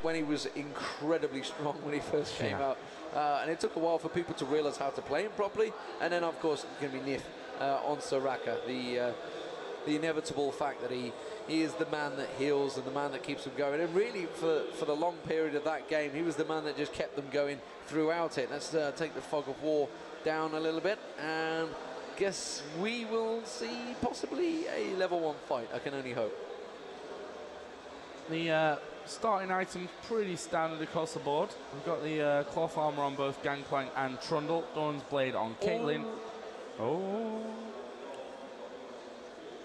when he was incredibly strong when he first came out. And it took a while for people to realize how to play him properly. And then, of course, it's going to be Nif on Soraka, the inevitable fact that he is the man that heals and the man that keeps them going. And really, for the long period of that game, he was the man that just kept them going throughout it. Let's take the fog of war down a little bit, and guess we will see possibly a level 1 fight. I can only hope. The starting items pretty standard across the board. We've got the cloth armor on both Gangplank and Trundle. Dawn's Blade on Caitlyn. Oh.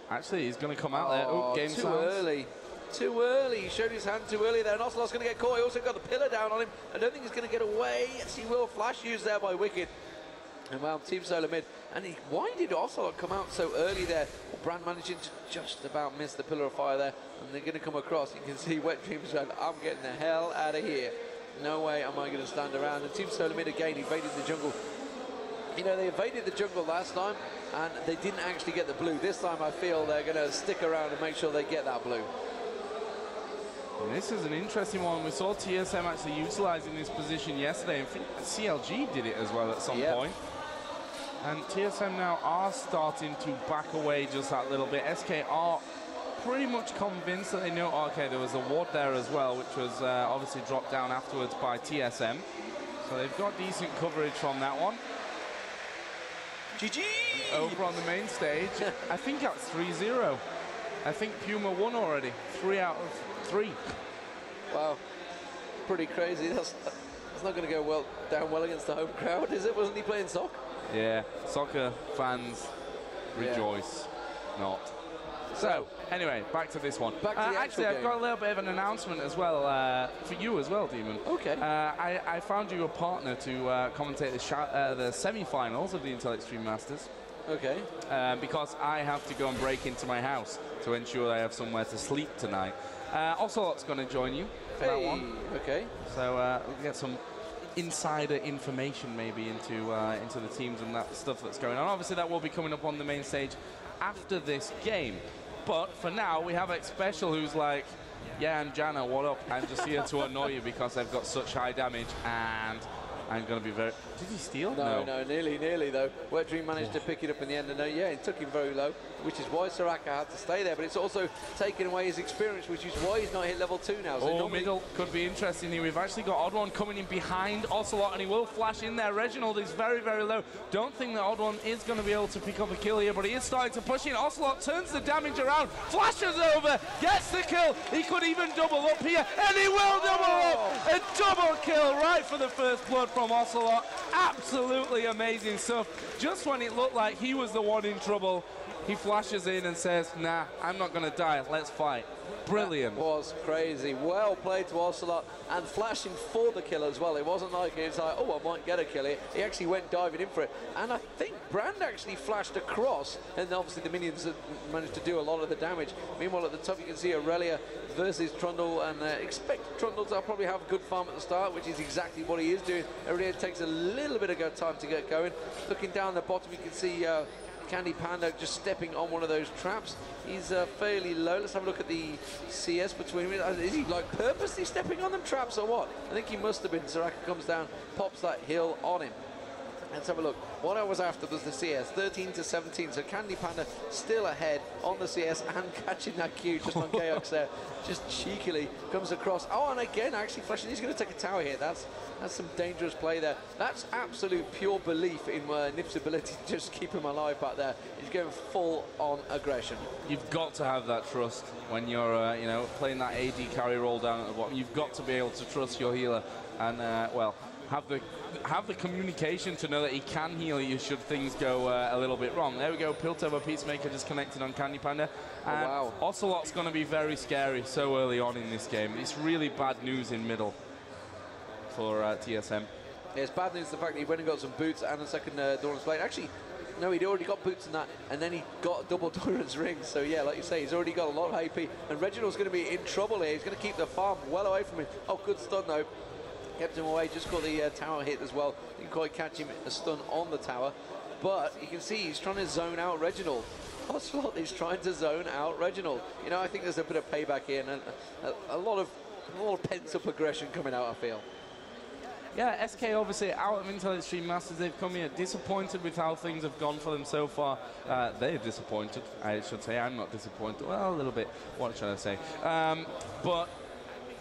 Actually, he's going to come out there. Oh, game too sounds. early. Too early. He showed his hand too early there. And Ocelot's going to get caught. He also got the pillar down on him. I don't think he's going to get away. Yes, he will. Flash used there by Wicked. And well, Team SoloMid. And why did Ocelot come out so early there? Brand managing to just about miss the pillar of fire there. And they're going to come across. You can see Wet Dreams going, I'm getting the hell out of here. No way am I going to stand around. And Team SoloMid again evaded the jungle. You know, they evaded the jungle last time and they didn't actually get the blue. This time I feel they're going to stick around and make sure they get that blue. And this is an interesting one. We saw TSM actually utilising this position yesterday. I think CLG did it as well at some point. And TSM now are starting to back away just that little bit. SK are pretty much convinced that they know, okay, there was a ward there as well, which was obviously dropped down afterwards by TSM. So they've got decent coverage from that one. GG! Over on the main stage, I think that's 3-0. I think Puma won already. 3 out of 3. Wow, pretty crazy. That's not going to go down well against the home crowd, is it? Wasn't he playing soccer? Yeah, soccer fans rejoice not. So, anyway, back to this one. Back to the actually, I've got a little bit of an announcement as well for you as well, Demon. Okay. I found you a partner to commentate the semi-finals of the Intel Extreme Masters. Okay. Because I have to go and break into my house to ensure I have somewhere to sleep tonight. Ocelot's going to join you for that one. Okay. So we'll get some insider information maybe into the teams and that stuff that's going on. Obviously, that will be coming up on the main stage after this game. But for now, we have X Special who's like, yeah, and Jana, what up? I'm just here to annoy you because I've got such high damage and I'm going to be very... Did he steal? No, nearly though. Wet Dream managed to pick it up in the end, and yeah, it took him very low, which is why Soraka had to stay there, but it's also taken away his experience, which is why he's not hit level 2 now. So middle could be interesting here. We've actually got Odd One coming in behind Ocelot, and he will flash in there. Reginald is very, very low. Don't think that Odd One is going to be able to pick up a kill here, but he is starting to push in. Ocelot turns the damage around, flashes over, gets the kill. He could even double up here, and he will double up! A double kill right for the first blood from Ocelot. Absolutely amazing stuff. Just when it looked like he was the one in trouble, he flashes in and says, nah, I'm not going to die, let's fight. Brilliant. That was crazy. Well played to Ocelot, and flashing for the kill as well. It wasn't like it's like, oh, I might get a kill here. He actually went diving in for it. And I think Brand actually flashed across, and obviously the minions managed to do a lot of the damage. Meanwhile, at the top, you can see Aurelia versus Trundle, and expect Trundle to probably have a good farm at the start, which is exactly what he is doing. Aurelia takes a little bit of time to get going. Looking down the bottom, you can see Candy Panda just stepping on one of those traps. He's fairly low. Let's have a look at the CS between them. Is he like purposely stepping on them traps or what? I think he must have been. Soraka comes down, pops that heal on him. Let's have a look. What I was after was the CS, 13 to 17. So Candy Panda still ahead on the CS and catching that Q just on Chaos there. Just cheekily comes across. Oh, and again, actually flashing. He's going to take a tower here. That's some dangerous play there. That's absolute pure belief in Nif's ability to just keep him alive back there. He's going full on aggression. You've got to have that trust when you're, you know, playing that AD carry roll down at the bottom. You've got to be able to trust your healer and, well, have the communication to know that he can heal you should things go a little bit wrong. There we go, Piltover Peacemaker just connected on Candy Panda. And wow. Ocelot's going to be very scary so early on in this game. It's really bad news in middle for TSM. Yeah, it's bad news the fact that he went and got some boots and a second Doran's Blade. Actually, no, he'd already got boots in that, and then he got a double Doran's ring. So yeah, like you say, he's already got a lot of AP, and Reginald's going to be in trouble here. He's going to keep the farm well away from him. Oh, good stun though. Kept him away, just got the tower hit as well. Didn't quite catch him a stun on the tower. But you can see he's trying to zone out Reginald. Ocelot is trying to zone out Reginald. You know, I think there's a bit of payback here, and a lot of More pent-up aggression coming out, I feel. Yeah, SK obviously out of Intel Extreme Masters. They've come here disappointed with how things have gone for them so far. They're disappointed, I should say. I'm not disappointed. Well, a little bit. What should I say? But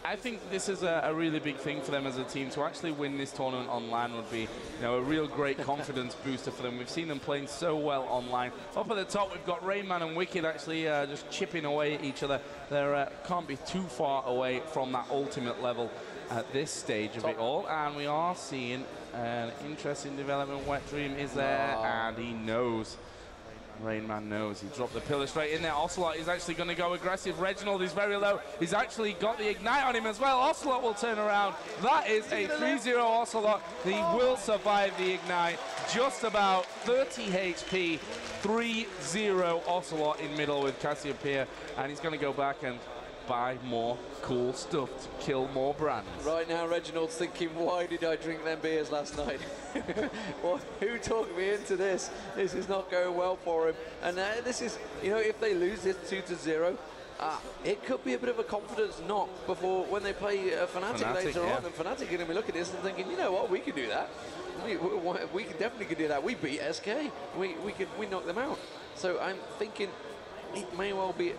I think this is a really big thing for them as a team. To actually win this tournament online would be, a real great confidence booster for them. We've seen them playing so well online. Up at the top, we've got Rainman and Wicked actually just chipping away at each other. They can't be too far away from that ultimate level at this stage of it all, and we are seeing an interesting development. Wet Dream is there, and he knows. Rainman knows. He dropped the pillar straight in there. Ocelot is actually going to go aggressive. Reginald is very low. He's actually got the ignite on him as well. Ocelot will turn around. That is a 3-0 Ocelot. He will survive the ignite. Just about 30 HP. 3-0 Ocelot in middle with Cassiopeia, and he's going to go back and buy more cool stuff to kill more brands. Right now, Reginald's thinking, why did I drink them beers last night? Well, who talked me into this? This is not going well for him. And this is, if they lose this 2-0, it could be a bit of a confidence knock before when they play Fnatic later on. And Fnatic are going to be looking at this and thinking, you know what, we can do that. We can definitely do that. We beat SK. We knocked them out. So I'm thinking it may well be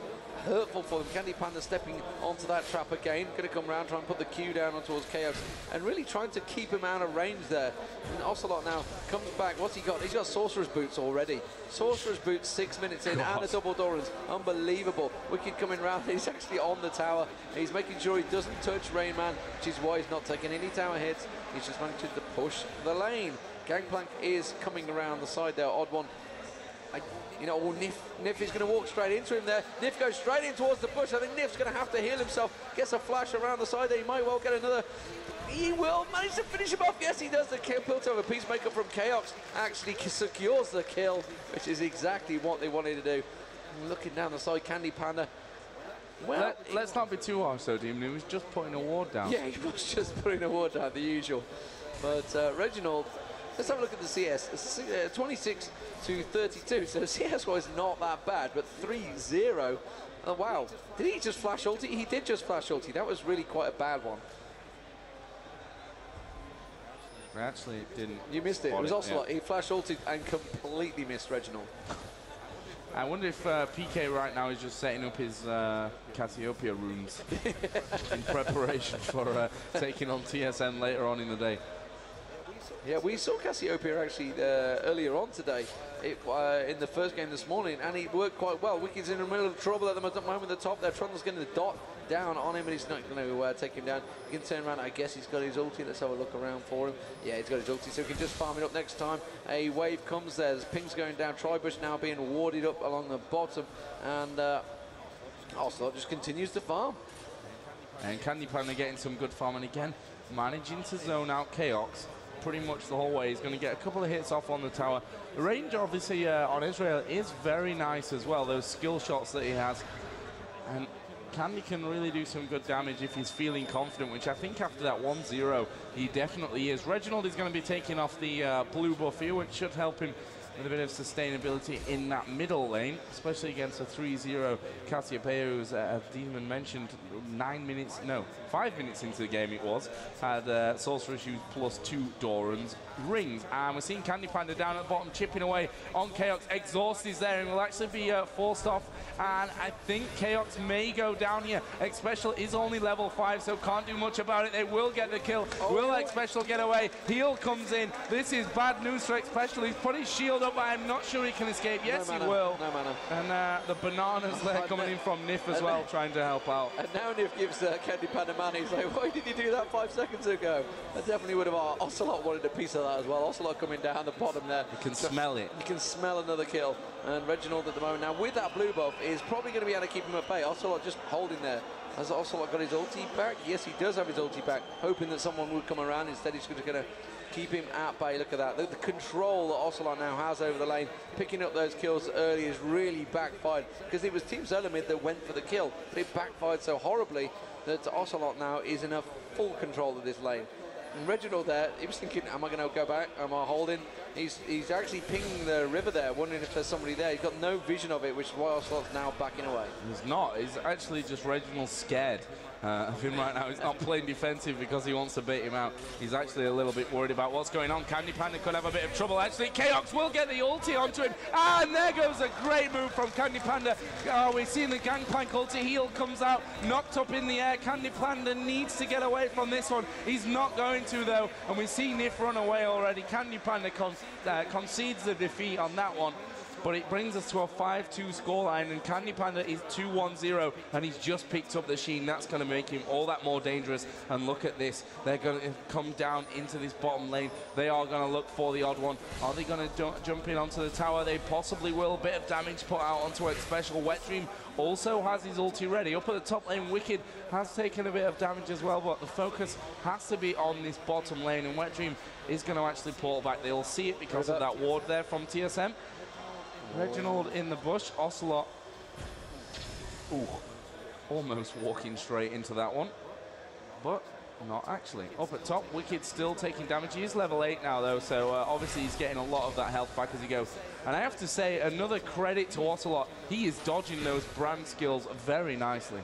hurtful for them. Candy Panda stepping onto that trap again, going to come around, try and put the Q down on towards Chaos, and really trying to keep him out of range there. And Ocelot now comes back. What's he got? He's got Sorcerer's Boots already. Sorcerer's Boots 6 minutes in, and a double Doran's. Unbelievable. Wicked coming round. He's actually on the tower. He's making sure he doesn't touch Rainman, which is why he's not taking any tower hits. He's just managed to push the lane. Gangplank is coming around the side there. Odd one. Nif is going to walk straight into him there. Nif goes straight in towards the bush. I think Nif's going to have to heal himself. Gets a flash around the side there. He might well get another. He will manage to finish him off. Yes, he does. The kill. Piltover Peacemaker from Chaos actually secures the kill, which is exactly what they wanted to do. Looking down the side, Candy Panda. Well, let's not be too harsh though, Demon. He was just putting a ward down. Yeah, he was just putting a ward down, the usual. But Reginald, let's have a look at the CS. It's 26 to 32, so CS-wise not that bad, but 3-0. Oh, wow. Did he just flash ulti? He did just flash ulti. That was really quite a bad one. I actually didn't. You missed it. It was Ocelot. Yeah. He flash ulted and completely missed Reginald. I wonder if PK right now is just setting up his Cassiopeia runes in preparation for taking on TSM later on in the day. Yeah, we saw Cassiopeia actually earlier on today in the first game this morning, and he worked quite well. Wicked's in the middle of trouble at the moment at the top there. Trundle's getting the dot down on him, and he's not going to take him down. He can turn around. I guess he's got his ulti. Let's have a look around for him. Yeah, he's got his ulti, so he can just farm it up next time. A wave comes there. There's pings going down. Tribush now being warded up along the bottom, and Ocelot just continues to farm. And Candy Panda getting some good farming again, managing to zone out Chaos pretty much the whole way. He's going to get a couple of hits off on the tower. The range, obviously, on Israel is very nice as well, those skill shots that he has. And Candy can really do some good damage if he's feeling confident, which I think after that 1-0, he definitely is. Reginald is going to be taking off the blue buff here, which should help him with a bit of sustainability in that middle lane, especially against a 3-0 Cassiopeia, who's, as Demon mentioned, 5 minutes into the game it was, had Sorcerer's Shoes plus 2 Doran's rings. And we're seeing Candy Panda down at the bottom, chipping away on Chaos. Exhaust is there and will actually be forced off. And I think Chaos may go down here. X Special is only level 5, so can't do much about it. They will get the kill. Will X Special get away? Heal comes in. This is bad news for X Special. He's put his shield up, but I'm not sure he can escape. Yes, he will. No mana. And the bananas there coming in from Nif as well, trying to help out. And now Nif gives Candy Panda mana. He's like, why did you do that 5 seconds ago? I definitely would have. Ocelot wanted a piece of that as well. Ocelot coming down the bottom there. You can smell it. You can smell another kill. And Reginald at the moment now with that blue buff is probably going to be able to keep him at bay. Ocelot just holding there. Has Ocelot got his ulti back? Yes, he does have his ulti back. Hoping that someone would come around. Instead, he's just going to keep him at bay. Look at that. The control that Ocelot now has over the lane, picking up those kills early, is really backfired. Because it was Team SoloMid that went for the kill. But it backfired so horribly that Ocelot now is in a full control of this lane. And Reginald there, he was thinking, am I going to go back? Am I holding? He's actually pinging the river there, wondering if there's somebody there. He's got no vision of it, which is why Ocelot's now backing away. He's not. He's actually just Reginald scared. of him right now. He's not playing defensive because he wants to bait him out. He's actually a little bit worried about what's going on. Candy Panda could have a bit of trouble. Actually, Chaos will get the ulti onto him. And there goes a great move from Candy Panda. Oh, we've seen the Gangplank ulti. Heal comes out, knocked up in the air. Candy Panda needs to get away from this one. He's not going to, though. And we see Nif run away already. Candy Panda concedes the defeat on that one. But it brings us to a 5-2 scoreline, and Candy Panda is 2-1-0, and he's just picked up the Sheen. That's going to make him all that more dangerous. And look at this. They're going to come down into this bottom lane. They are going to look for the odd one. Are they going to jump in onto the tower? They possibly will. A bit of damage put out onto it. Special Wet Dream also has his ulti ready. Up at the top lane, Wicked has taken a bit of damage as well, but the focus has to be on this bottom lane, and Wet Dream is going to actually pull back. They'll see it because of that ward there from TSM. Reginald in the bush, Ocelot, almost walking straight into that one, but not actually. Up at top, Wicked still taking damage. He is level 8 now though, so obviously he's getting a lot of that health back as he goes. And I have to say, another credit to Ocelot, he is dodging those brand skills very nicely.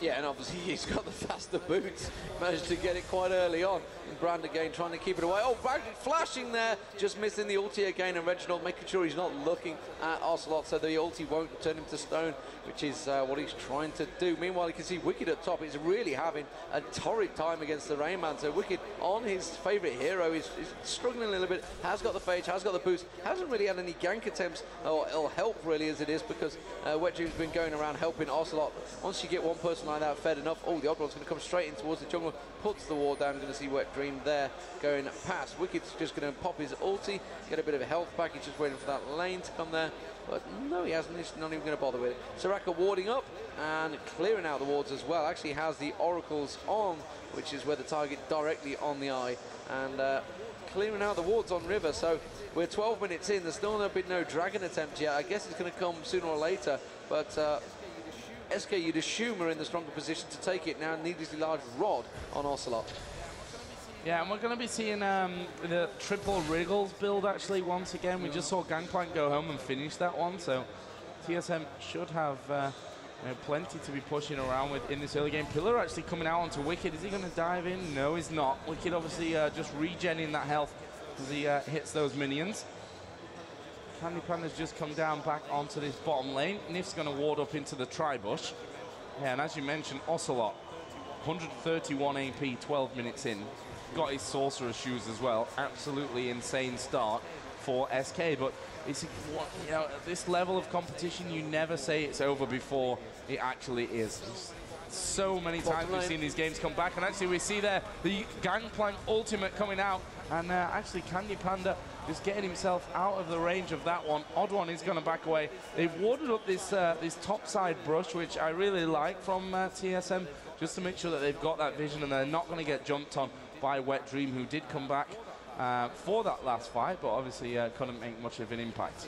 Yeah, and obviously he's got the faster boots. Managed to get it quite early on. And Brand again trying to keep it away. Oh, Brand flashing there, just missing the ulti again. And Reginald making sure he's not looking at Ocelot so the ulti won't turn him to stone, which is what he's trying to do. Meanwhile, you can see Wicked at top. He's really having a torrid time against the Rain Man. So Wicked on his favourite hero is struggling a little bit. Has got the phage, has got the boost. Hasn't really had any gank attempts or help really as it is, because Wet Dream's been going around helping Ocelot. Once you get one person like that fed enough, oh, the odd one's going to come straight in towards the jungle, puts the wall down. Going to see Wet Dream there going past. Wicked's just going to pop his ulti, get a bit of health back. He's just waiting for that lane to come there, but no, he hasn't. He's not even going to bother with it. Soraka warding up and clearing out the wards as well. Actually has the oracles on, which is where the target directly on the eye, and clearing out the wards on River. So we're 12 minutes in. There's still been no dragon attempt yet. I guess it's going to come sooner or later, but SK, you'd assume, are in the stronger position to take it now. Needlessly large rod on Ocelot. Yeah, and we're going to be seeing the triple Wriggles build actually once again. We just saw Gangplank go home and finish that one, so TSM should have plenty to be pushing around with in this early game. Pillar actually coming out onto Wicked. Is he going to dive in? No, he's not. Wicked obviously just regenning that health as he hits those minions. Candy Panda's just come down back onto this bottom lane. Nif's going to ward up into the tri-bush. Yeah, and as you mentioned, Ocelot, 131 AP, 12 minutes in. Got his Sorcerer's Shoes as well. Absolutely insane start for SK, but it's, you know, at this level of competition, you never say it's over before it actually is. So many times we've seen these games come back, and actually we see there the Gangplank ultimate coming out, and actually Candy Panda just getting himself out of the range of that one. Odd One is going to back away. They've warded up this this top side brush, which I really like from TSM, just to make sure that they've got that vision and they're not going to get jumped on by Wet Dream, who did come back for that last fight, but obviously couldn't make much of an impact.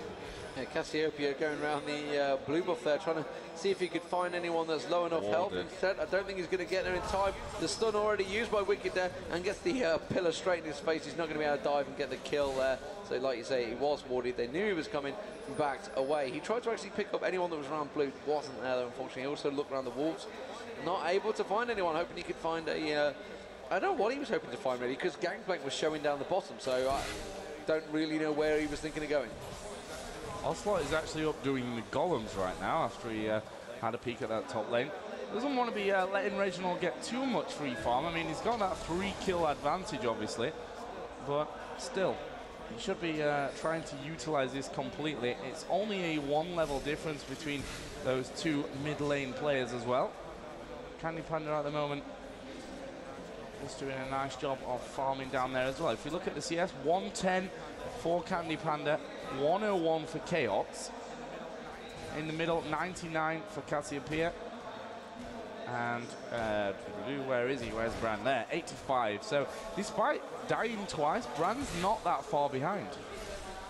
Yeah, Cassiopeia going around the blue buff there, trying to see if he could find anyone that's low enough health. Instead, I don't think he's going to get there in time. The stun already used by Wicked there, and gets the pillar straight in his face. He's not going to be able to dive and get the kill there. So like you say, he was warded. They knew he was coming, backed away. He tried to actually pick up anyone that was around blue. Wasn't there, though, unfortunately. He also looked around the walls. Not able to find anyone, hoping he could find a... I don't know what he was hoping to find, really, because Gangplank was showing down the bottom, so I don't really know where he was thinking of going. Ocelot is actually up doing the golems right now after he had a peek at that top lane. Doesn't want to be letting Reginald get too much free farm. I mean, he's got that 3-kill advantage, obviously, but still, he should be trying to utilize this completely. It's only a 1-level difference between those two mid-lane players as well. Candy Panda at the moment just doing a nice job of farming down there as well. If we look at the CS, 110 for Candy Panda, 101 for Chaos. In the middle, 99 for Cassiopeia. And where is he? Where's Brand? There, 85. So despite dying twice, Brand's not that far behind.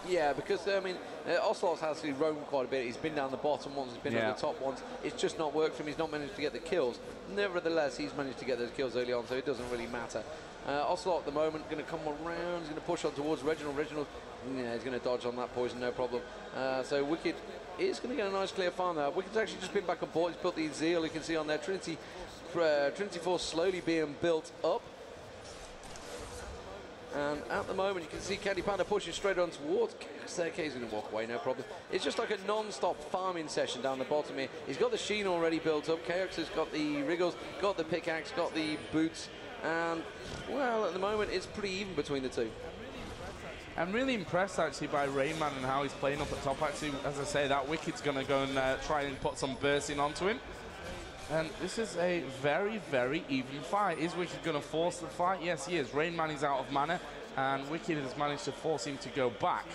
Yeah, because, I mean, Ocelot's has actually roamed quite a bit. He's been down the bottom once, he's been on the top once. It's just not worked for him. He's not managed to get the kills. Nevertheless, he's managed to get those kills early on, so it doesn't really matter. Ocelot at the moment going to come around. He's going to push on towards Reginald. Reginald, yeah, he's going to dodge on that poison, no problem. So Wicked is going to get a nice clear farm there. Wicked's actually just been back on board. He's put the Zeal, you can see on there. Trinity Trinity Force slowly being built up. And at the moment, you can see Candy Panda pushing straight on towards SK. He's going to walk away, no problem. It's just like a non-stop farming session down the bottom here. He's got the Sheen already built up. Chaos has got the Wriggles, got the pickaxe, got the boots. And, well, at the moment, it's pretty even between the two. I'm really impressed, actually, by Rayman and how he's playing up at top. Actually, as I say, that Wicked's going to go and try and put some bursting onto him. And this is a very, very even fight. Is Wicked going to force the fight? Yes, he is. Rainman is out of mana, and Wicked has managed to force him to go back.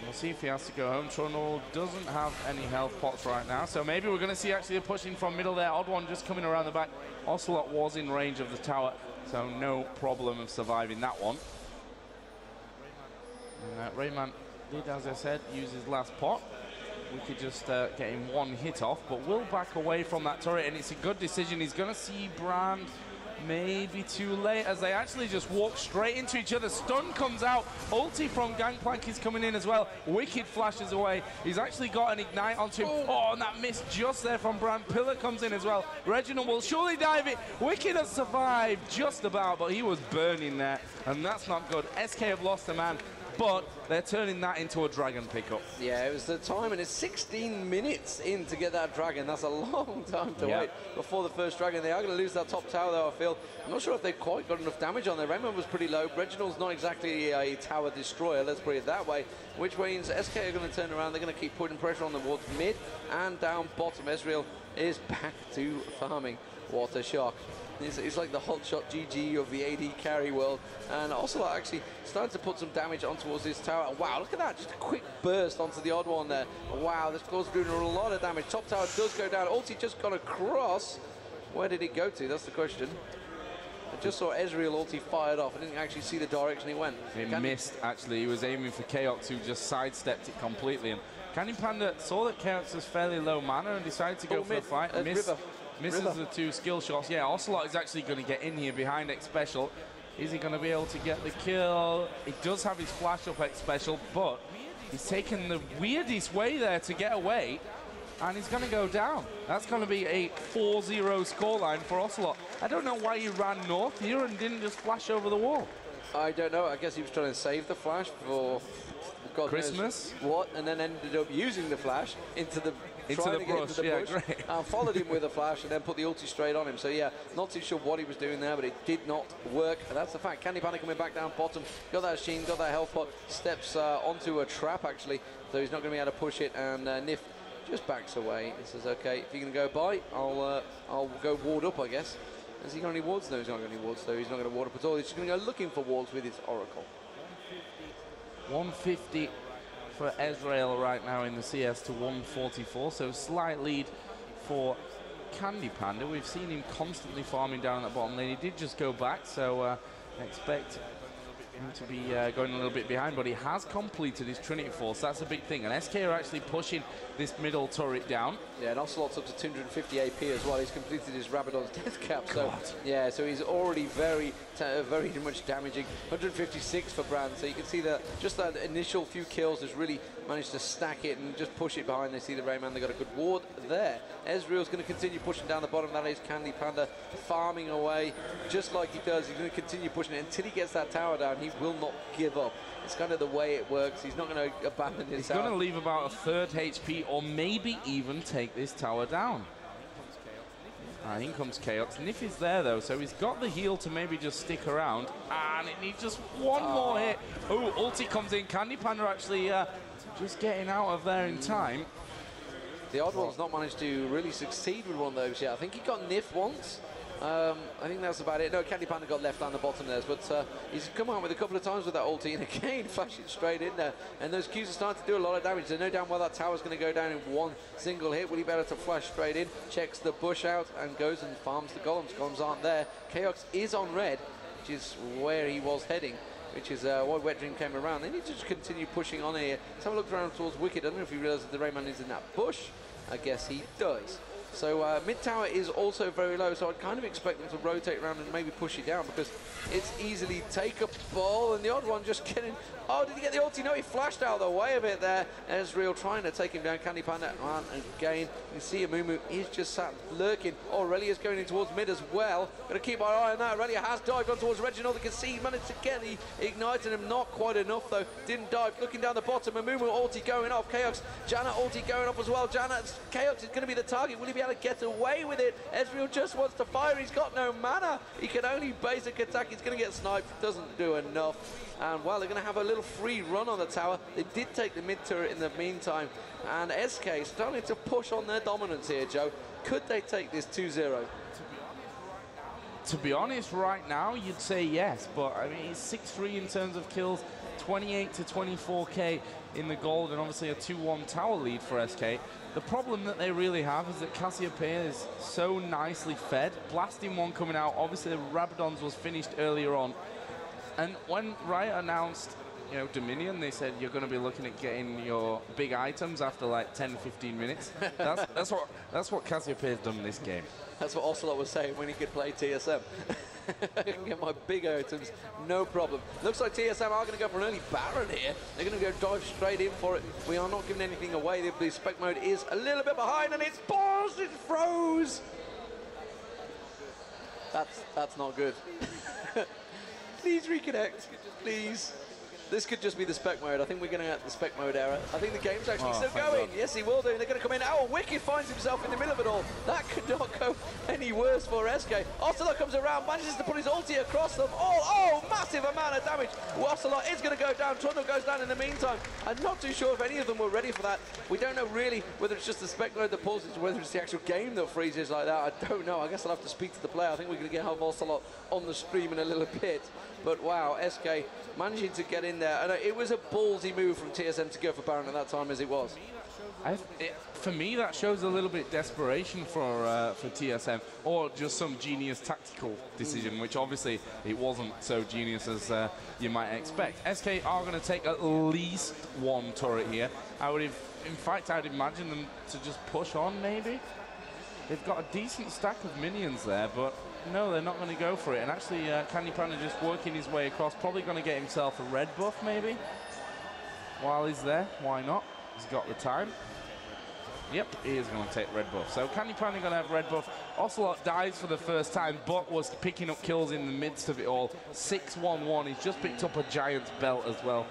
We'll see if he has to go home. Tronol doesn't have any health pots right now, so maybe we're going to see actually a pushing from middle there. Odd One just coming around the back. Ocelot was in range of the tower, so no problem of surviving that one. And Rayman did, as I said, use his last pot. We could just get him one hit off, but will back away from that turret, and it's a good decision. He's going to see Brand maybe too late as they actually just walk straight into each other. Stun comes out. Ulti from Gangplank is coming in as well. Wicked flashes away. He's actually got an ignite onto him. Oh, and that missed just there from Brand. Pillar comes in as well. Reginald will surely dive it. Wicked has survived just about, but he was burning there, and that's not good. SK have lost a man, but they're turning that into a dragon pickup. Yeah, it was the time, and it's 16 minutes in to get that dragon. That's a long time to wait before the first dragon. They are going to lose that top tower, though, I feel. I'm not sure if they've quite got enough damage on there. Raymond was pretty low. Reginald's not exactly a tower destroyer, let's put it that way, which means SK are going to turn around. They're going to keep putting pressure on the wards mid and down bottom. Ezreal is back to farming. What a shock. It's like the hot shot GG of the AD carry world. And Ocelot actually started to put some damage on towards this tower. Wow, look at that. Just a quick burst onto the Odd One there. Wow, this Claw's doing a lot of damage. Top tower does go down. Ulti just got across. Where did it go to? That's the question. I just saw Ezreal ulti fired off. I didn't actually see the direction he went. He missed, actually. He was aiming for Chaos, who just sidestepped it completely. And Candy Panda saw that Chaos was fairly low mana and decided to go for the fight. Misses the two skill shots. Yeah, Ocelot is actually going to get in here behind X Special. Is he going to be able to get the kill? He does have his flash up X Special, but he's taken the weirdest way there to get away, and he's going to go down. That's going to be a 4-0 scoreline for Ocelot. I don't know why he ran north here and didn't just flash over the wall. I don't know. I guess he was trying to save the flash for God Christmas. What, and then ended up using the flash into the bush. Yeah, great. Followed him with a flash and then put the ulti straight on him. So yeah, not too sure what he was doing there, but it did not work. And that's the fact. Candy Panda coming back down bottom. Got that Sheen, got that health pot. Steps onto a trap actually, so he's not going to be able to push it. And Nif just backs away. He says, "Okay, if you can go by, I'll go ward up, I guess." Has he got any wards? No, he's not got any wards, so he's not going to ward up at all. He's just going to go looking for wards with his Oracle. 150 for Ezreal right now in the CS to 144, so slight lead for Candy Panda. We've seen him constantly farming down at the bottom lane. He did just go back, so expect him to be going a little bit behind, but he has completed his Trinity Force. That's a big thing, and SK are actually pushing this middle turret down. Yeah, and Ocelot's up to 250 AP as well. He's completed his Rabadon's death cap, so yeah, so he's already very much damaging. 156 for Brand, so you can see that just that initial few kills has really managed to stack it and just push it behind. They see the Rayman, they got a good ward there. Ezreal's going to continue pushing down the bottom. That is Candy Panda farming away just like he does. He's going to continue pushing it until he gets that tower down. He will not give up. It's kind of the way it works. He's not going to abandon his tower. He's going to leave about a third HP or maybe even take this tower down. In comes Chaos. Nif is there though, so he's got the heal to maybe just stick around. And it needs just one more hit. Oh, ulti comes in. Candy Panda actually just getting out of there in time. The Odd One's not managed to really succeed with one of those yet. I think he got Nif once. I think that's about it. No, Candy Panda got left down the bottom there, but he's come out with a couple of times with that ulti, and again, flashing straight in there. And those Qs are starting to do a lot of damage. They know damn well that tower's going to go down in one single hit. Will he be able to flash straight in? Checks the bush out and goes and farms the Golems. Golems aren't there. Chaos is on red, which is where he was heading, which is why Wet Dream came around. They need to just continue pushing on here. Let's have a look around towards Wicked. I don't know if he realizes that the Rayman is in that bush. I guess he does. So mid tower is also very low, so I'd kind of expect them to rotate around and maybe push it down because it's easily takeable. And the odd one just getting... Oh, did he get the ulti? No, he flashed out of the way of it there. Ezreal trying to take him down. Candy Panda on again. You see Amumu is just sat lurking. Oh, Aurelia is going in towards mid as well. Going to keep our eye on that. Aurelia has dived on towards Reginald. You can see he managed to get the ignite in him. Not quite enough though. Didn't dive. Looking down the bottom. Amumu ulti going off. Chaos. Janna ulti going off as well. Janna, Chaos is going to be the target. Will he be able to get away with it? Ezreal just wants to fire. He's got no mana. He can only basic attack. He's going to get sniped. Doesn't do enough. And well, they're going to have a little free run on the tower. They did take the mid turret in the meantime. And SK starting to push on their dominance here, Joe. Could they take this 2-0? To be honest, right now, you'd say yes. But, I mean, it's 6-3 in terms of kills, 28 to 24k in the gold, and obviously a 2-1 tower lead for SK. The problem that they really have is that Cassiopeia is so nicely fed. Blasting one coming out. Obviously, the Rabadon's was finished earlier on. And when Riot announced, you know, Dominion, they said you're going to be looking at getting your big items after like 10-15 minutes. That's what Cassiopeia's done in this game. That's what Ocelot was saying when he could play TSM. I can get my big items, no problem. Looks like TSM are going to go for an early Baron here. They're going to go dive straight in for it. We are not giving anything away. The spec mode is a little bit behind, and it's paused. It froze. That's not good. Please reconnect, please. This could just be the spec mode. I think we're going to get the spec mode error. I think the game's actually still going. God. Yes, he will do. They're going to come in. Oh, Wicked finds himself in the middle of it all. That could not go any worse for SK. Ocelot comes around, manages to put his ulti across them. Oh, massive amount of damage. Ocelot is going to go down. Trundle goes down in the meantime. I'm not too sure if any of them were ready for that. We don't know really whether it's just the spec mode that pauses or whether it's the actual game that freezes like that. I don't know. I guess I'll have to speak to the player. I think we're going to get Ocelot on the stream in a little bit. But wow, SK managing to get in there. And it was a ballsy move from TSM to go for Baron at that time as it was. For me, that shows a little bit desperation for TSM, or just some genius tactical decision, which obviously it wasn't so genius as you might expect. SK are going to take at least one turret here. In fact, I'd imagine them to just push on, maybe. They've got a decent stack of minions there, but no, they're not going to go for it. And actually, Candy Panda just working his way across, probably going to get himself a red buff, maybe. While he's there, why not? He's got the time. Yep, he is going to take red buff. So Candy Panda going to have red buff. Ocelot dies for the first time, but was picking up kills in the midst of it all. 6-1-1. He's just picked up a Giant's belt as well.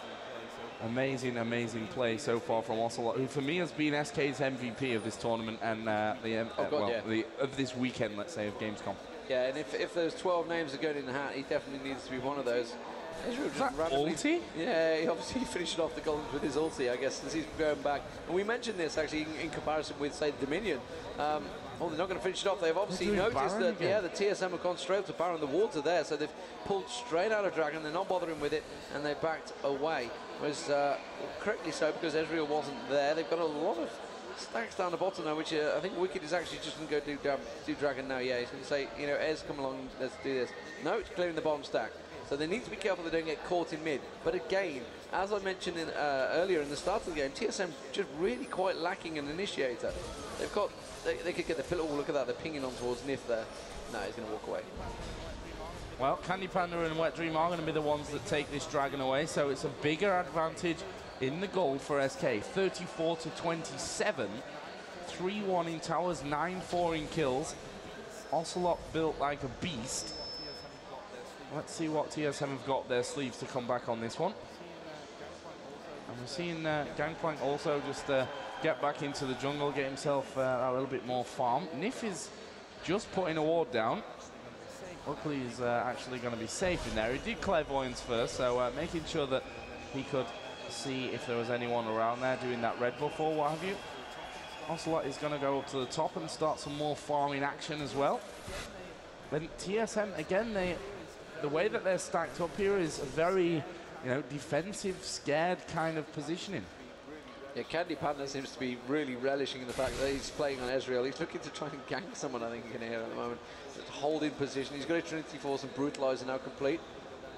Amazing, amazing play so far from Ocelot, who for me has been SK's MVP of this tournament and of this weekend, let's say, of Gamescom. Yeah, and if those 12 names are going in the hat, he definitely needs to be one of those. Is that ulti? Yeah, he obviously finished off the Golems with his ulti, I guess, as he's going back. And we mentioned this, actually, in comparison with, say, Dominion. Well, they're not going to finish it off. They've obviously noticed that, yeah, the TSM have gone straight to Baron. The wards are there, so they've pulled straight out of Dragon. They're not bothering with it, and they backed away. Was correctly so, because Ezreal wasn't there. They've got a lot of stacks down the bottom now, which I think Wicked is actually just going to go do Dragon now. Yeah, he's going to say, you know, Ez, come along, let's do this. No, it's clearing the bottom stack. So they need to be careful they don't get caught in mid. But again, as I mentioned earlier in the start of the game, TSM just really quite lacking an initiator. They've got, they could get the pillar. Oh, look at that, they're pinging on towards Nif there. No, he's going to walk away. Well, Candy Panda and Wet Dream are going to be the ones that take this Dragon away, so it's a bigger advantage in the gold for SK. 34 to 27, 3-1 in towers, 9-4 in kills. Ocelot built like a beast. Let's see what TSM have got their sleeves to come back on this one. And we're seeing Gangplank also just get back into the jungle, get himself a little bit more farm. Nif is just putting a ward down. Luckily, he's actually going to be safe in there. He did Clairvoyance first, so making sure that he could see if there was anyone around there doing that red buff or what have you. Ocelot is going to go up to the top and start some more farming action as well. Then TSM, again, the way that they're stacked up here is a very, defensive, scared kind of positioning. Yeah, Candy Panda seems to be really relishing in the fact that he's playing on Ezreal. He's looking to try and gank someone, I think you can hear at the moment. Just hold in position. He's got a Trinity Force and Brutalizer now complete.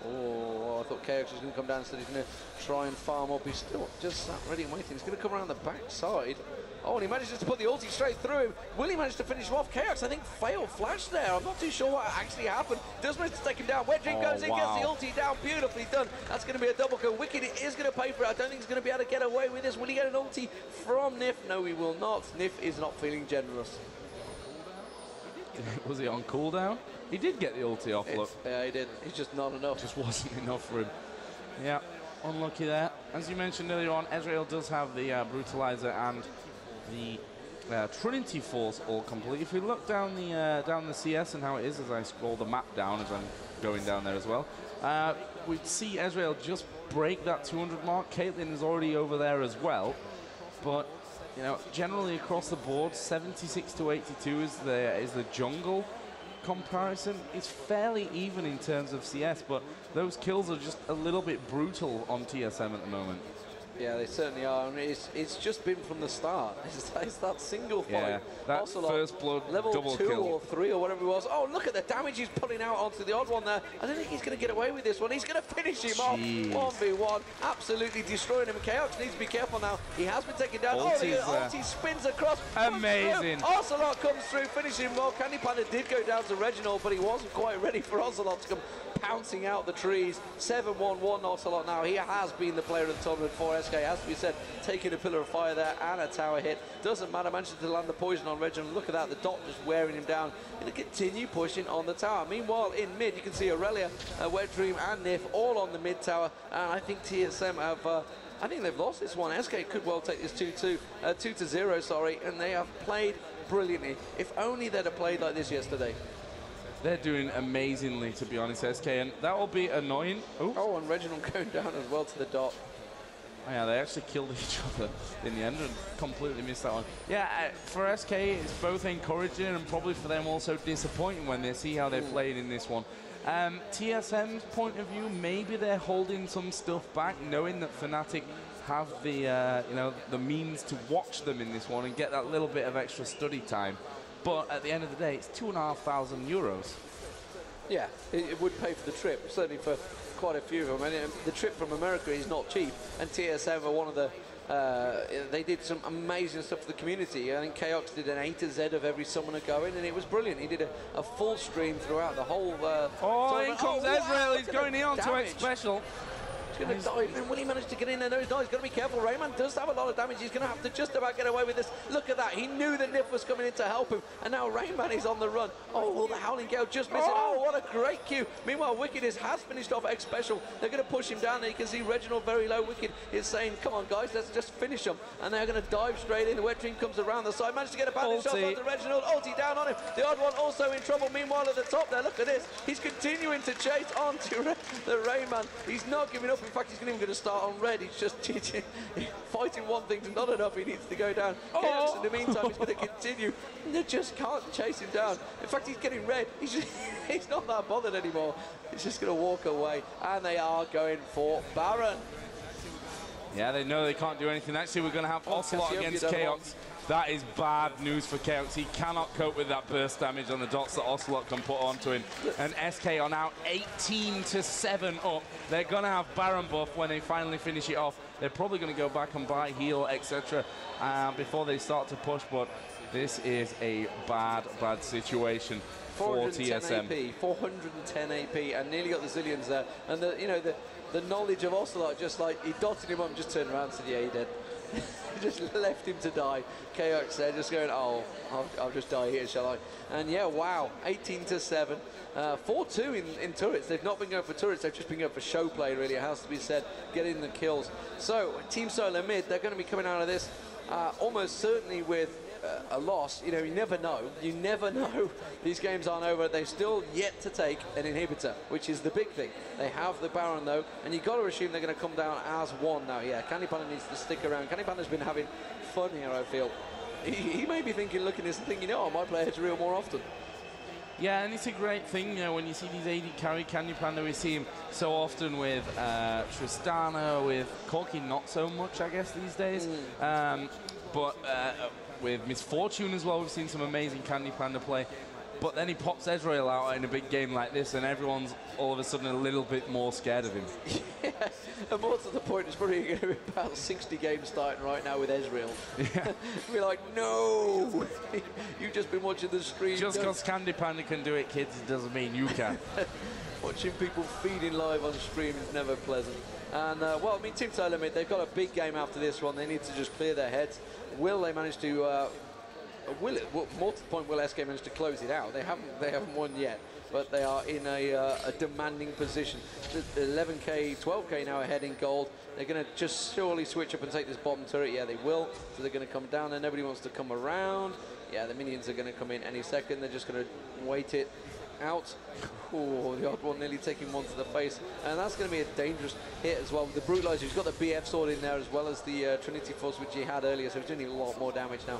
Oh, I thought Chaos was going to come down instead. He's going to try and farm up. He's still just sat ready and waiting. He's going to come around the back side. Oh, and he manages to put the ulti straight through him. Will he manage to finish him off? Chaos, I think, failed flash there. I'm not too sure what actually happened. Does manage to take him down. Wet Dream goes in, gets the ulti down. Beautifully done. That's going to be a double kill. Wicked is going to pay for it. I don't think he's going to be able to get away with this. Will he get an ulti from Nif? No, he will not. Nif is not feeling generous. Was he on cooldown? He did get the ulti off, look. Yeah, he did. It's just not enough. Just wasn't enough for him. Yeah, unlucky there. As you mentioned earlier on, Ezreal does have the Brutalizer and the Trinity Force all complete. If we look down the CS and how it is as I scroll the map down as I'm going down there as well, we see Ezreal just break that 200 mark. Caitlyn is already over there as well, but you know, generally across the board, 76 to 82 is the jungle comparison. It's fairly even in terms of CS, but those kills are just a little bit brutal on TSM at the moment. Yeah, they certainly are. I mean, it's just been from the start. It's that single fight. Yeah, that first blood level double 2 kill. or 3 or whatever it was. Oh, look at the damage he's putting out onto the odd one there. I don't think he's going to get away with this one. He's going to finish him off 1v1, absolutely destroying him. Chaos needs to be careful now. He has been taken down. Ulti spins across. Amazing. Ocelot comes through, finishing him off. Candy Panda did go down to Reginald, but he wasn't quite ready for Ocelot to come pouncing out the trees. 7-1-1 Ocelot now. He has been the player of the tournament for SK, as we said, taking a pillar of fire there and a tower hit. Doesn't matter, managed to land the poison on Reginald. Look at that, the dot just wearing him down. Going to continue pushing on the tower. Meanwhile, in mid, you can see Aurelia, Wet Dream and Nif all on the mid tower, and I think TSM have I think they've lost this one. SK could well take this 2-0, sorry, and they have played brilliantly. If only they'd have played like this yesterday. They're doing amazingly, to be honest, SK, and that will be annoying. Oh, and Reginald going down as well to the dot. Oh, yeah, they actually killed each other in the end and completely missed that one. Yeah, for SK, it's both encouraging and probably for them also disappointing when they see how they played in this one. TSM's point of view, maybe they're holding some stuff back, knowing that Fnatic have the the means to watch them in this one and get that little bit of extra study time. But at the end of the day, it's €2,500. Yeah, it would pay for the trip, certainly for quite a few of them. And the trip from America is not cheap, and TSM are one of the they did some amazing stuff for the community. I think Chaos did an A to Z of every summoner going, and it was brilliant. He did a full stream throughout the whole in comes Ezreal. He's going in on to X special. He's going to dive, and will he manage to get in there? No, he's not. He's got to be careful. Rayman does have a lot of damage. He's going to have to just about get away with this. Look at that. He knew that Nif was coming in to help him, and now Rayman is on the run. Oh, will the Howling Gale just miss it? Oh, what a great Q. Meanwhile, Wicked has finished off X Special. They're going to push him down there. You can see Reginald very low. Wicked is saying, come on, guys, let's just finish him. And they're going to dive straight in. The Wet Dream comes around the side. Managed to get a bandit shot onto Reginald. Ulti down on him. The odd one also in trouble. Meanwhile, at the top there, look at this. He's continuing to chase onto the Rayman. He's not giving up. In fact, he's not even going to start on red. He's just fighting one thing's not enough. He needs to go down. Chaos, in the meantime, he's going to continue. They just can't chase him down. In fact, he's getting red. He's not that bothered anymore. He's just going to walk away. And they are going for Baron. Yeah, they know they can't do anything. Actually, we're going to have Ocelot against Chaos. That is bad news for Chaos. He cannot cope with that burst damage on the dots that Ocelot can put onto him. And SK are now 18-7 up. They're going to have Baron buff when they finally finish it off. They're probably going to go back and buy heal, etc. Before they start to push, but this is a bad situation for TSM. AP, 410 AP, and nearly got the zillions there. And the knowledge of Ocelot, just like he dotted him up and just turned around and said, yeah, he did. Just left him to die. Chaos there just going, oh, I'll just die here, shall I? And yeah, wow, 18-7. 4-2 in turrets. They've not been going for turrets, they've just been going for show play, really, it has to be said, getting the kills. So, Team SoloMid, they're going to be coming out of this almost certainly with a loss. You know, you never know. You never know. These games aren't over. They've still yet to take an inhibitor, which is the big thing. They have the Baron, though, and you've got to assume they're going to come down as one now. Yeah, Candy Panda needs to stick around. Candy Panda's been having fun here, I feel. He may be thinking, looking at this and thinking, I might play Ezreal more often. Yeah, and it's a great thing, when you see these AD carry Candy Panda, we see him so often with Tristana, with Corki not so much, I guess, these days. But with Misfortune as well, we've seen some amazing Candy Panda play. But then he pops Ezreal out in a big game like this, and everyone's all of a sudden a little bit more scared of him. Yeah, and more to the point, it's probably going to be about 60 games starting right now with Ezreal. Yeah. We're like, no! You've just been watching the stream. Just because Candy Panda can do it, kids, it doesn't mean you can. Watching people feeding live on stream is never pleasant. And, well, I mean, Team SoloMid, they've got a big game after this one. They need to just clear their heads. Will they manage to... more to the point, will SK manage to close it out? They haven't won yet, but they are in a demanding position. 11k, 12k now ahead in gold. They're going to just surely switch up and take this bottom turret. Yeah, they will. So they're going to come down there. Nobody wants to come around. Yeah, the minions are going to come in any second. They're just going to wait it out. Oh, the odd one nearly taking one to the face, and that's going to be a dangerous hit as well. The Brutalizer, he's got the BF sword in there as well as the Trinity Force, which he had earlier, so he's doing a lot more damage now.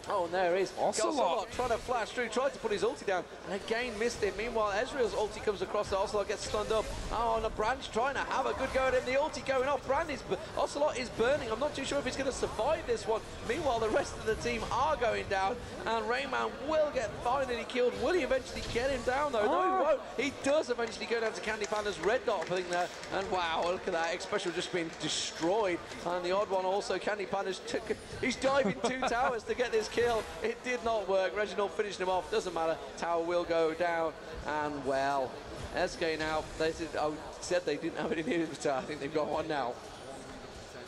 Oh, and there is Ocelot trying to flash through, tried to put his ulti down, and again missed it. Meanwhile, Ezreal's ulti comes across, Ocelot gets stunned up. Oh, and the Brand's trying to have a good go at him. The ulti going off. Ocelot is burning. I'm not too sure if he's going to survive this one. Meanwhile, the rest of the team are going down, and Rayman will get finally killed. Will he eventually get him down, though? No, he won't. He does eventually go down to Candy Panda's red dot thing there, and wow, look at that. X-Special just being destroyed, and the odd one also, Candy Panda's he's diving 2 towers to get this kill. It did not work. Reginald finished him off. Doesn't matter. Tower will go down. And, well, SK now, they said they didn't have an inhibitor. I think they've got one now.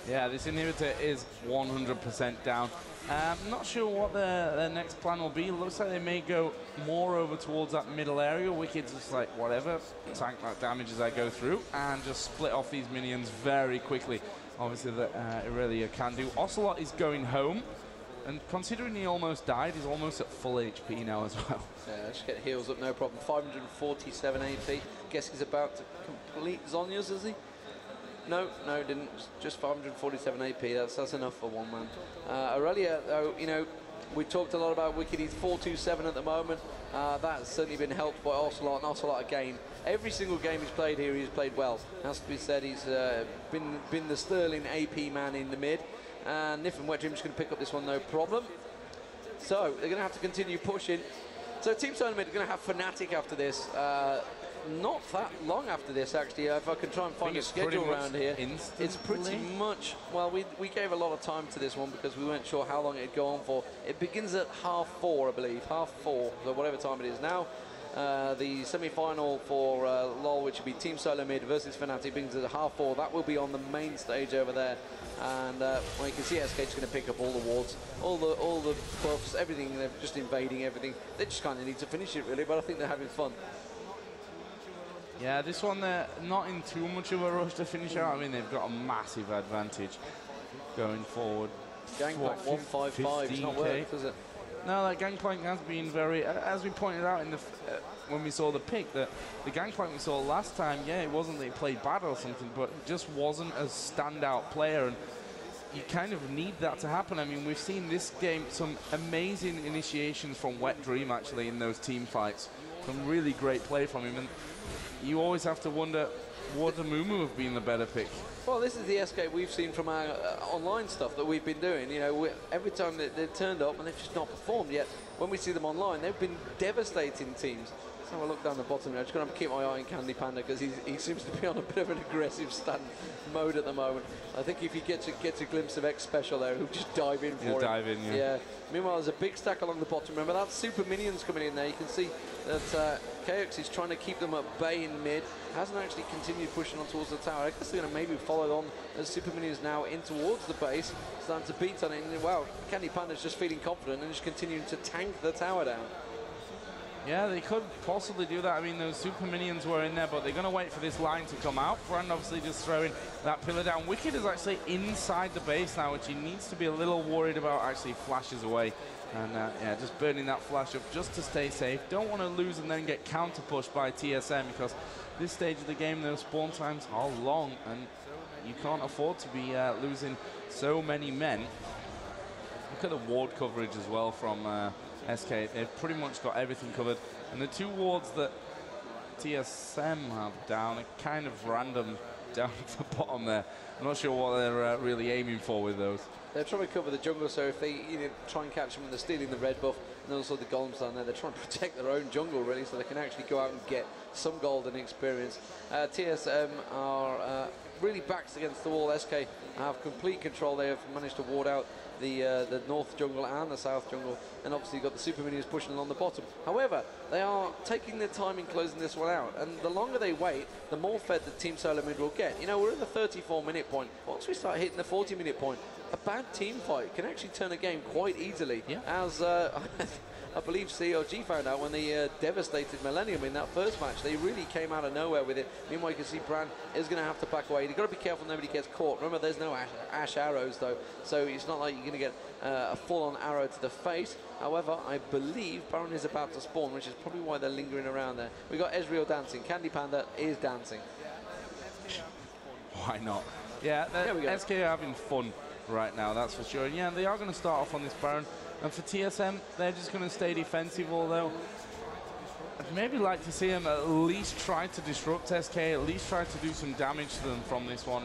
Yeah, this inhibitor is 100% down. I'm not sure what their next plan will be. Looks like they may go more over towards that middle area. Wicked's just like, whatever, tank that damage as I go through, and just split off these minions very quickly. Obviously, that Irelia can do. Ocelot is going home. And considering he almost died, he's almost at full HP now as well. Yeah, just get heals up, no problem. 547 AP. Guess he's about to complete Zonya's, is he? No, didn't. Just 547 AP. That's enough for one man. Irelia, though, you know, we talked a lot about Wicked. He's 427 at the moment. That's certainly been helped by Ocelot, and Ocelot again. Every single game he's played here, he's played well. Has to be said, he's been the sterling AP man in the mid. And Nif and Wet Dream's going to pick up this one, no problem. So they're going to have to continue pushing. So Team SoloMid are going to have Fnatic after this. Not that long after this, actually. If I can try and find a schedule around here. It's pretty much, well, we gave a lot of time to this one because we weren't sure how long it'd go on for. It begins at 4:30, I believe, 4:30, so whatever time it is now. The semi-final for LoL, which will be Team SoloMid versus Fnatic, begins at 4:30. That will be on the main stage over there. And well, you can see SK's going to pick up all the wards, all the buffs, everything. They're just invading everything. They just kind of need to finish it, really, but I think they're having fun. Yeah, this one, they're not in too much of a rush to finish out. I mean, they've got a massive advantage going forward. Gangplank 155, it's not worked, is it? No, that Gangplank has been very, as we pointed out in the when we saw the pick, that the Gangplank we saw last time, yeah, it wasn't that he played bad or something, but it just wasn't a standout player, and you kind of need that to happen. I mean, we've seen this game some amazing initiations from Wet Dream, actually, in those team fights. Some really great play from him, and you always have to wonder, would Amumu have been the better pick? Well, this is the SK we've seen from our online stuff that we've been doing. You know, every time they've turned up and they've just not performed yet. When we see them online, they've been devastating teams. So I look down the bottom. I'm just going to keep my eye on Candy Panda because he seems to be on a bit of an aggressive stand mode at the moment. I think if he gets a glimpse of X-Special there, he'll just dive in for He'll him. Dive in, yeah. Meanwhile, there's a big stack along the bottom. Remember, that's super minions coming in there. You can see that KX is trying to keep them at bay in mid. Hasn't actually continued pushing on towards the tower. I guess they're going to maybe follow on as super minions now in towards the base, starting to beat on it. And, wow, Candy Panda's just feeling confident and just continuing to tank the tower down. Yeah, they could possibly do that. I mean, those super minions were in there, but they're going to wait for this line to come out. Brand obviously just throwing that pillar down. Wicked is actually inside the base now, which he needs to be a little worried about. Actually flashes away. And yeah, just burning that flash up just to stay safe. Don't want to lose and then get counter-pushed by TSM, because this stage of the game, those spawn times are long, and you can't afford to be losing so many men. Look at the ward coverage as well from SK. They've pretty much got everything covered. And the two wards that TSM have down are kind of random down at the bottom there. I'm not sure what they're really aiming for with those. They're trying to cover the jungle, so if they try and catch them and they're stealing the red buff, and and also the Golems down there. They're trying to protect their own jungle, really, so they can actually go out and get some golden experience. TSM are really backs against the wall. SK have complete control. They have managed to ward out the north jungle and the south jungle, and obviously you've got the super minions pushing along the bottom. However, they are taking their time in closing this one out, and the longer they wait, the more fed the Team SoloMid will get. You know, we're at the 34-minute point. Once we start hitting the 40-minute point, a bad team fight can actually turn a game quite easily, as I believe COG found out when they devastated Millennium in that first match. They really came out of nowhere with it. Meanwhile, you can see Bran is going to have to back away. You've got to be careful nobody gets caught. Remember, there's no ash arrows, though, so it's not like you're going to get a full-on arrow to the face. However, I believe Baron is about to spawn, which is probably why they're lingering around there. We've got Ezreal dancing. Candy Panda is dancing. Why not? Yeah, SK are having fun right now, that's for sure. And yeah, they are going to start off on this Baron. And for TSM, they're just going to stay defensive, although I'd maybe like to see them at least try to disrupt SK, at least try to do some damage to them from this one.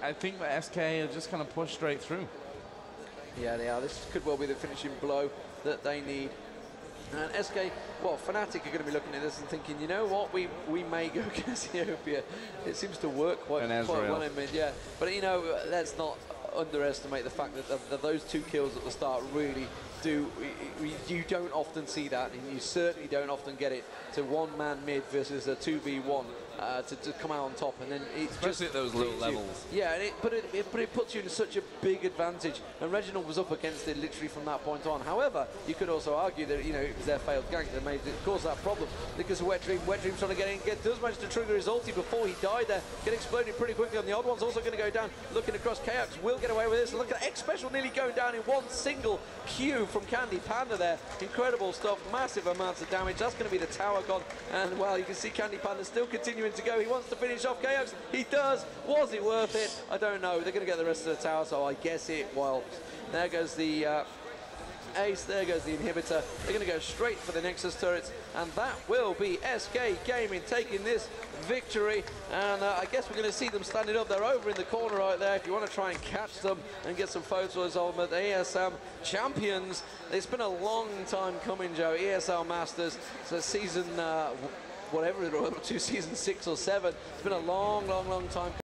I think that SK are just going to push straight through. Yeah, they are. This could well be the finishing blow that they need. And SK, well, Fnatic are going to be looking at this and thinking, you know what, we may go Cassiopeia. It seems to work quite well in mid, yeah. But, you know, let's not underestimate the fact that those two kills at the start really do. You don't often see that, and you certainly don't often get it to one-man mid versus a 2v1 to come out on top, and then it especially at those low levels. Yeah, and but it puts you in such a big advantage. And Reginald was up against it literally from that point on. However, you could also argue that, you know, it was their failed gank that made it cause that problem, because of Wet Dream trying to get in, does manage to trigger his ulti before he died there, get exploded pretty quickly. And the odd one's also going to go down. Looking across, Chaos will get away with this. Look at X Special nearly going down in one single Q from Candy Panda there. Incredible stuff, massive amounts of damage. That's going to be the tower god. And well, you can see Candy Panda still continuing to go. He wants to finish off Chaos. He does. Was it worth it? I don't know. They're going to get the rest of the tower, so I guess it. Well, there goes the ace, there goes the inhibitor. They're going to go straight for the Nexus turrets, and that will be SK Gaming taking this victory. And I guess we're going to see them standing up. They're over in the corner right there. If you want to try and catch them and get some photos of them at the ESL champions. It's been a long time coming, Joe. ESL Masters, so season whatever it was, season 6 or 7. It's been a long time.